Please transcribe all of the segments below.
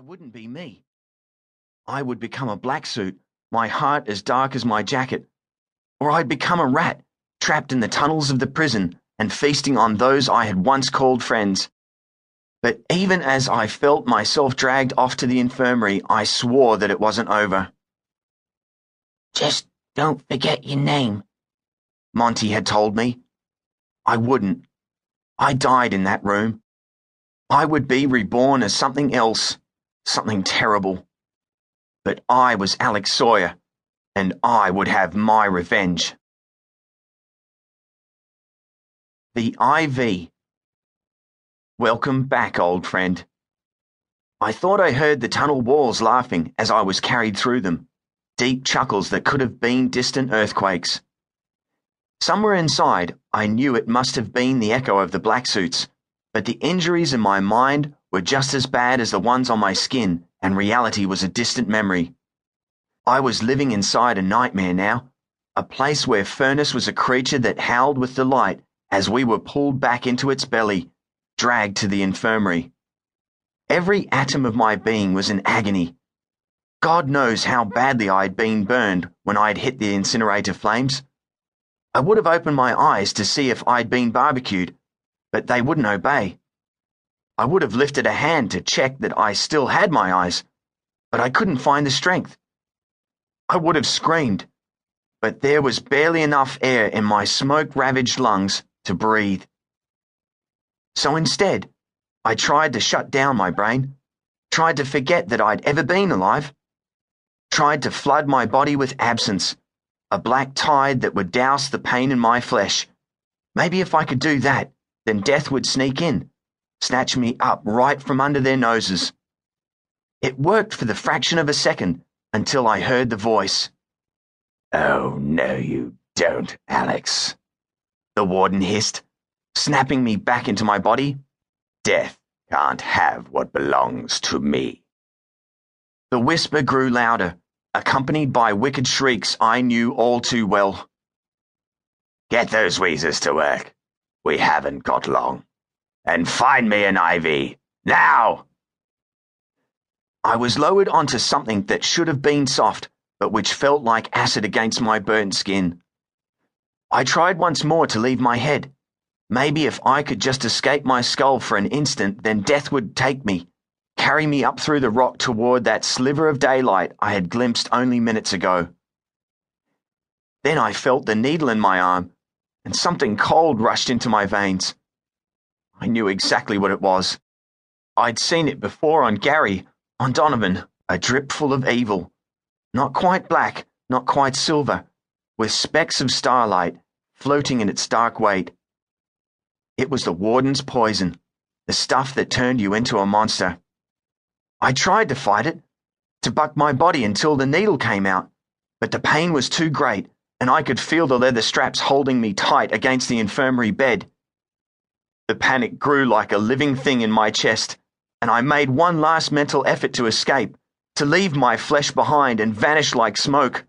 I wouldn't be me. I would become a black suit, my heart as dark as my jacket, or I'd become a rat, trapped in the tunnels of the prison and feasting on those I had once called friends. But even as I felt myself dragged off to the infirmary, I swore that it wasn't over. Just don't forget your name, Monty had told me. I wouldn't. I died in that room. I would be reborn as something else, something terrible. But I was Alex Sawyer, and I would have my revenge. The IV. Welcome back, old friend. I thought I heard the tunnel walls laughing as I was carried through them, deep chuckles that could have been distant earthquakes. Somewhere inside, I knew it must have been the echo of the black suits, but the injuries in my mind were just as bad as the ones on my skin, and reality was a distant memory. I was living inside a nightmare now, a place where Furnace was a creature that howled with delight as we were pulled back into its belly, dragged to the infirmary. Every atom of my being was in agony. God knows how badly I had been burned when I had hit the incinerator flames. I would have opened my eyes to see if I'd been barbecued, but they wouldn't obey. I would have lifted a hand to check that I still had my eyes, but I couldn't find the strength. I would have screamed, but there was barely enough air in my smoke-ravaged lungs to breathe. So instead, I tried to shut down my brain, tried to forget that I'd ever been alive, tried to flood my body with absence, a black tide that would douse the pain in my flesh. Maybe if I could do that, then death would sneak in, snatch me up right from under their noses. It worked for the fraction of a second until I heard the voice. "Oh, no, you don't, Alex," the warden hissed, snapping me back into my body. "Death can't have what belongs to me." The whisper grew louder, accompanied by wicked shrieks I knew all too well. "Get those wheezers to work. We haven't got long. And find me an IV. Now!" I was lowered onto something that should have been soft, but which felt like acid against my burnt skin. I tried once more to leave my head. Maybe if I could just escape my skull for an instant, then death would take me, carry me up through the rock toward that sliver of daylight I had glimpsed only minutes ago. Then I felt the needle in my arm, and something cold rushed into my veins. I knew exactly what it was. I'd seen it before on Gary, on Donovan, a drip full of evil. Not quite black, not quite silver, with specks of starlight floating in its dark weight. It was the warden's poison, the stuff that turned you into a monster. I tried to fight it, to buck my body until the needle came out, but the pain was too great, and I could feel the leather straps holding me tight against the infirmary bed. The panic grew like a living thing in my chest, and I made one last mental effort to escape, to leave my flesh behind and vanish like smoke.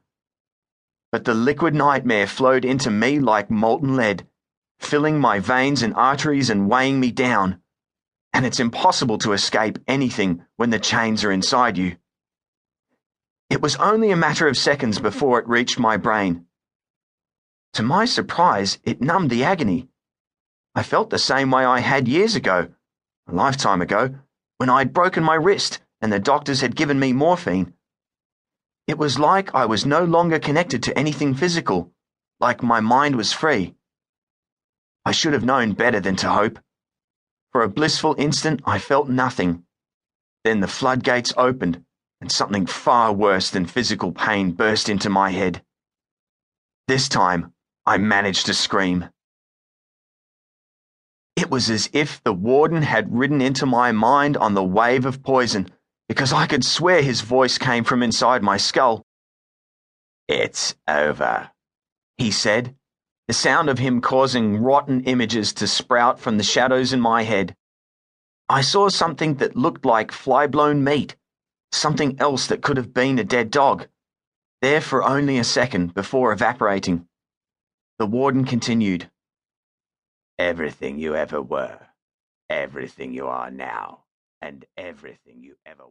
But the liquid nightmare flowed into me like molten lead, filling my veins and arteries and weighing me down. And it's impossible to escape anything when the chains are inside you. It was only a matter of seconds before it reached my brain. To my surprise, it numbed the agony. I felt the same way I had years ago, a lifetime ago, when I'd broken my wrist and the doctors had given me morphine. It was like I was no longer connected to anything physical, like my mind was free. I should have known better than to hope. For a blissful instant, I felt nothing. Then the floodgates opened, and something far worse than physical pain burst into my head. This time, I managed to scream. It was as if the warden had ridden into my mind on the wave of poison, because I could swear his voice came from inside my skull. "It's over," he said, the sound of him causing rotten images to sprout from the shadows in my head. I saw something that looked like fly-blown meat, something else that could have been a dead dog, there for only a second before evaporating. The warden continued. "Everything you ever were, everything you are now, and everything you ever